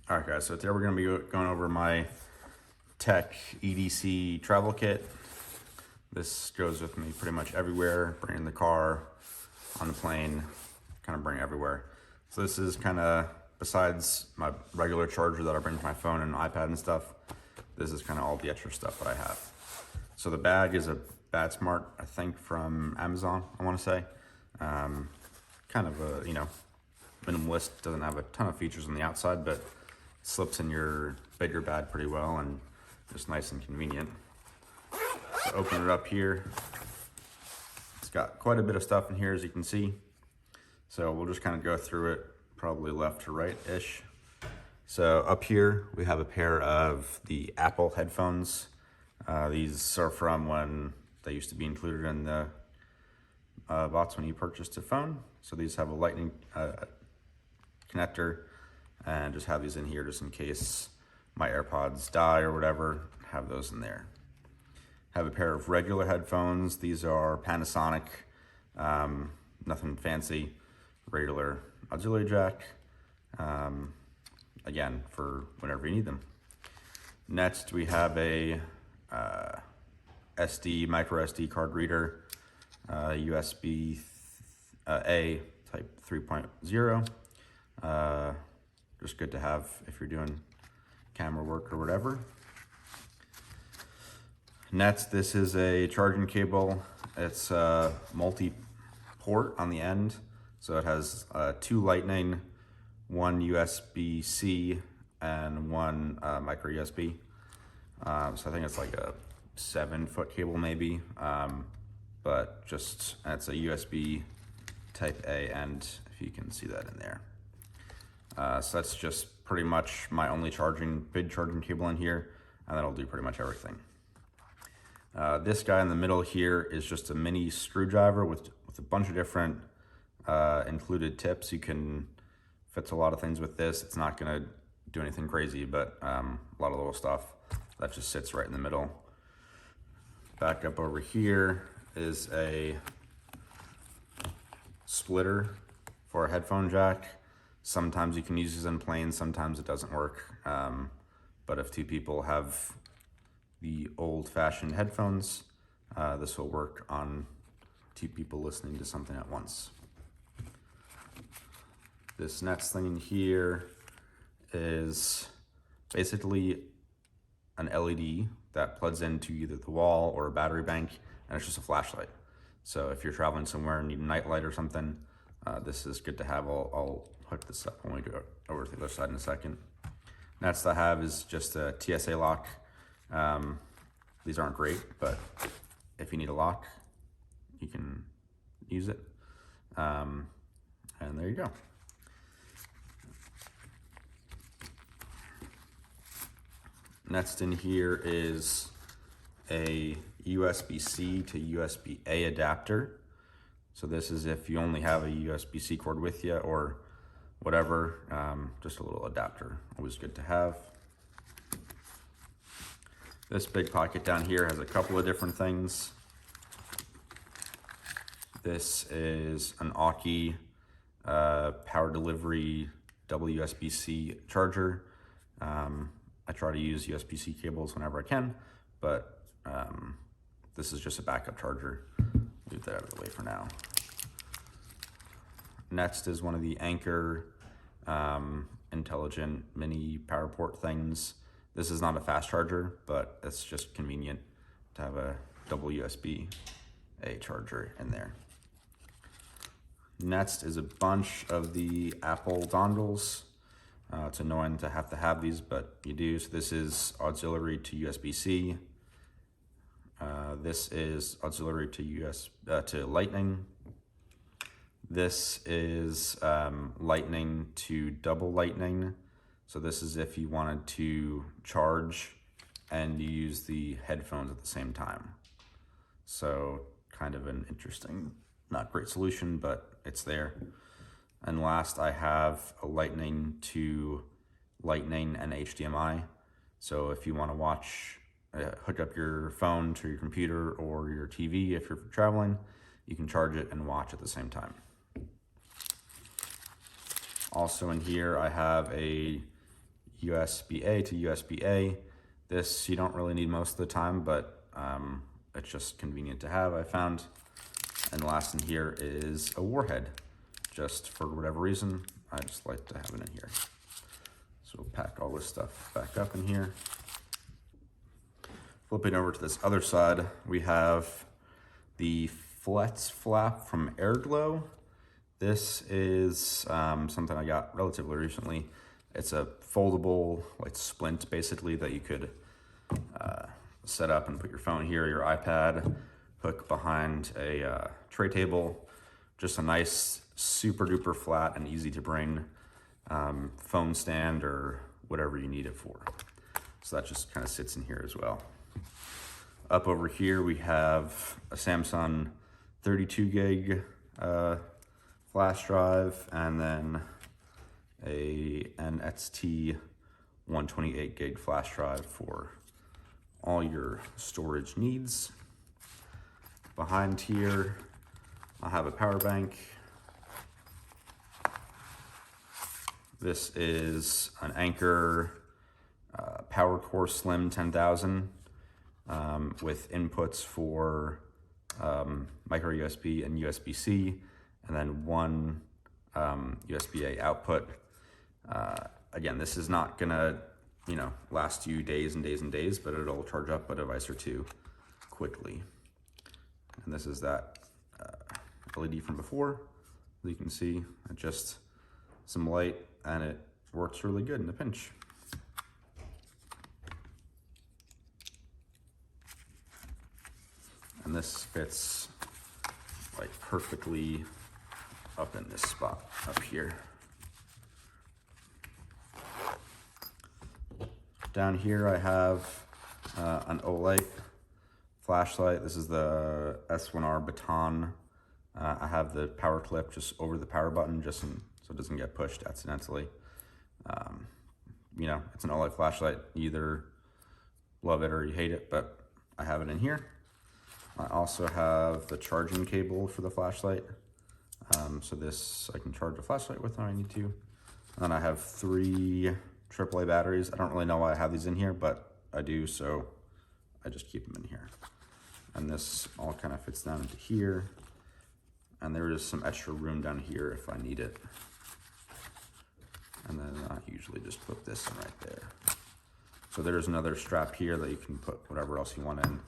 All right, guys, so today we're going to be going over my Tech EDC travel kit. This goes with me pretty much everywhere, bring it in the car, on the plane, kind of bring it everywhere. So this is kind of, besides my regular charger that I bring to my phone and iPad and stuff, this is kind of all the extra stuff that I have. So the bag is a Bad Smart, I think from Amazon, I want to say. Kind of a, minimalist, doesn't have a ton of features on the outside, but slips in your bigger bag pretty well and just nice and convenient. So open it up here. It's got quite a bit of stuff in here, as you can see. So we'll just kind of go through it, probably left to right-ish. So up here, we have a pair of the Apple headphones. These are from when they used to be included in the box when you purchased a phone. So these have a lightning connector, and just have these in here just in case my AirPods die or whatever, have those in there. Have a pair of regular headphones. These are Panasonic, nothing fancy, regular auxiliary jack, again, for whenever you need them. Next, we have a micro SD card reader, USB A type 3.0. Just good to have if you're doing camera work or whatever. Next, this is a charging cable. It's multi-port on the end. So it has 2 Lightning, 1 USB-C, and 1 micro USB. So I think it's like a 7-foot cable maybe, but just, it's a USB type A end, if you can see that in there. So that's just pretty much my only big charging cable in here, and that'll do pretty much everything. This guy in the middle here is just a mini screwdriver with a bunch of different included tips. You can fit a lot of things with this. It's not gonna do anything crazy, but a lot of little stuff that just sits right in the middle. Back up over here is a splitter for a headphone jack. Sometimes you can use these in planes, sometimes it doesn't work. But if 2 people have the old-fashioned headphones, this will work on 2 people listening to something at once. This next thing in here is basically an LED that plugs into either the wall or a battery bank, and it's just a flashlight. So if you're traveling somewhere and need a night light or something, this is good to have. I'll hook this up when we go over to the other side in a second. Next I have is just a TSA lock. These aren't great, but if you need a lock, you can use it. And there you go. Next in here is a USB-C to USB-A adapter. So this is if you only have a USB-C cord with you or whatever, just a little adapter, always good to have. This big pocket down here has a couple of different things. This is an Aukey power delivery WSB-C charger. I try to use USB-C cables whenever I can, but this is just a backup charger. Leave that out of the way for now. Next is one of the Anker intelligent mini power port things. This is not a fast charger, but it's just convenient to have a double USB-A charger in there. Next is a bunch of the Apple dongles. It's annoying to have these, but you do. So this is auxiliary to USB-C. This is auxiliary to Lightning. This is Lightning to double Lightning. So this is if you wanted to charge and use the headphones at the same time. So kind of an interesting, not great solution, but it's there. And last, I have a Lightning to Lightning and HDMI. So if you want to watch, hook up your phone to your computer or your TV if you're traveling, you can charge it and watch at the same time. Also in here, I have a USB-A to USB-A. This you don't really need most of the time, but it's just convenient to have, I found. And the last in here is a warhead. Just for whatever reason, I just like to have it in here. So we'll pack all this stuff back up in here. Flipping over to this other side, we have the Flex flap from Airglow. This is something I got relatively recently. It's a foldable like splint basically that you could set up and put your phone here, your iPad, hook behind a tray table. Just a nice, super duper flat and easy to bring phone stand or whatever you need it for. So that just kind of sits in here as well. Up over here we have a Samsung 32 gig flash drive, and then an NXT 128 gig flash drive for all your storage needs. Behind here, I'll have a power bank. This is an Anker Power Core Slim 10,000 with inputs for micro USB and USB-C, and then one USB-A output. Again, this is not gonna, last you days and days and days, but it'll charge up a device or two quickly. And this is that LED from before. As you can see, just some light, and it works really good in a pinch. And this fits like perfectly up in this spot up here. Down here I have an OLED flashlight. This is the S1R Baton. I have the power clip just over the power button just so it doesn't get pushed accidentally. It's an OLED flashlight. You either love it or you hate it, but I have it in here. I also have the charging cable for the flashlight. So this I can charge the flashlight with when I need to. And then I have 3 AAA batteries. I don't really know why I have these in here, but I do, so I just keep them in here. And this all kind of fits down into here. And there is some extra room down here if I need it. And then I usually just put this in right there. So there's another strap here that you can put whatever else you want in.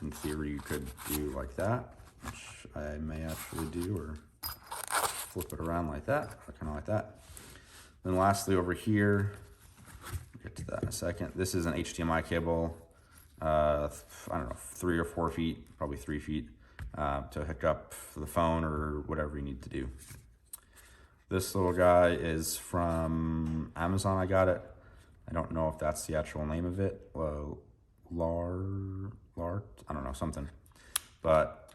In theory, you could do like that, which I may actually do, or flip it around like that, kind of like that. Then lastly over here, we'll get to that in a second. This is an HDMI cable, I don't know, 3 or 4 feet, probably 3 feet, to hook up for the phone or whatever you need to do. This little guy is from Amazon, I got it. I don't know if that's the actual name of it. I don't know, something. But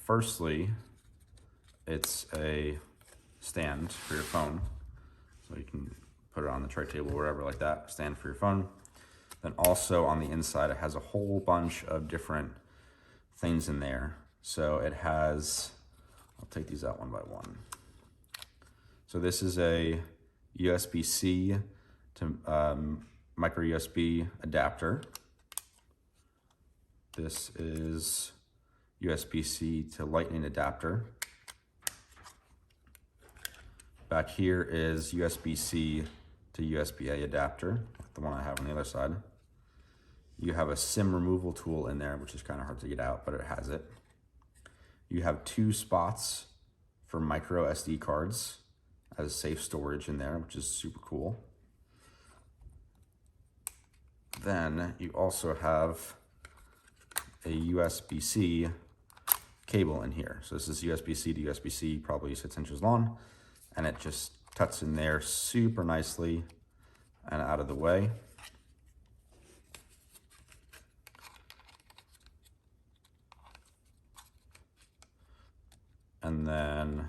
firstly, it's a stand for your phone. So you can put it on the tray table, wherever like that, stand for your phone. Then also on the inside, it has a whole bunch of different things in there. So it has, I'll take these out one by one. So this is a USB-C to micro USB adapter. This is USB-C to Lightning adapter. Back here is USB-C to USB-A adapter, the one I have on the other side. You have a SIM removal tool in there, which is kind of hard to get out, but it has it. You have 2 spots for micro SD cards as safe storage in there, which is super cool. Then you also have a USB-C cable in here. So this is USB-C to USB-C, probably 6 inches long, and it just tucks in there super nicely and out of the way. And then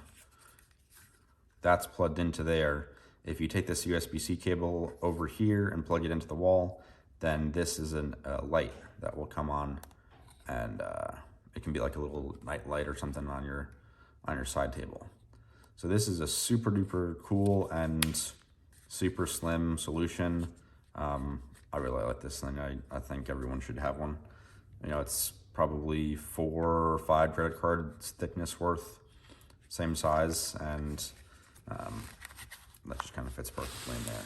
that's plugged into there. If you take this USB-C cable over here and plug it into the wall, then this is a light that will come on, and it can be like a little night light or something on your side table. So this is a super duper cool and super slim solution I really like this thing. I think everyone should have one. You know, it's probably 4 or 5 credit cards thickness worth, same size, and that just kind of fits perfectly in there.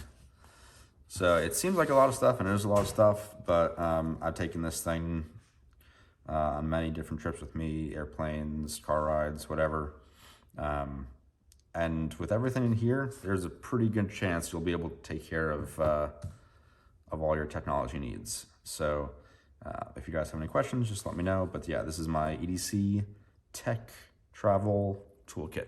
So it seems like a lot of stuff, and it is a lot of stuff, but I've taken this thing on many different trips with me, airplanes, car rides, whatever. And with everything in here, there's a pretty good chance you'll be able to take care of all your technology needs. So if you guys have any questions, just let me know. But yeah, this is my EDC Tech Travel Toolkit.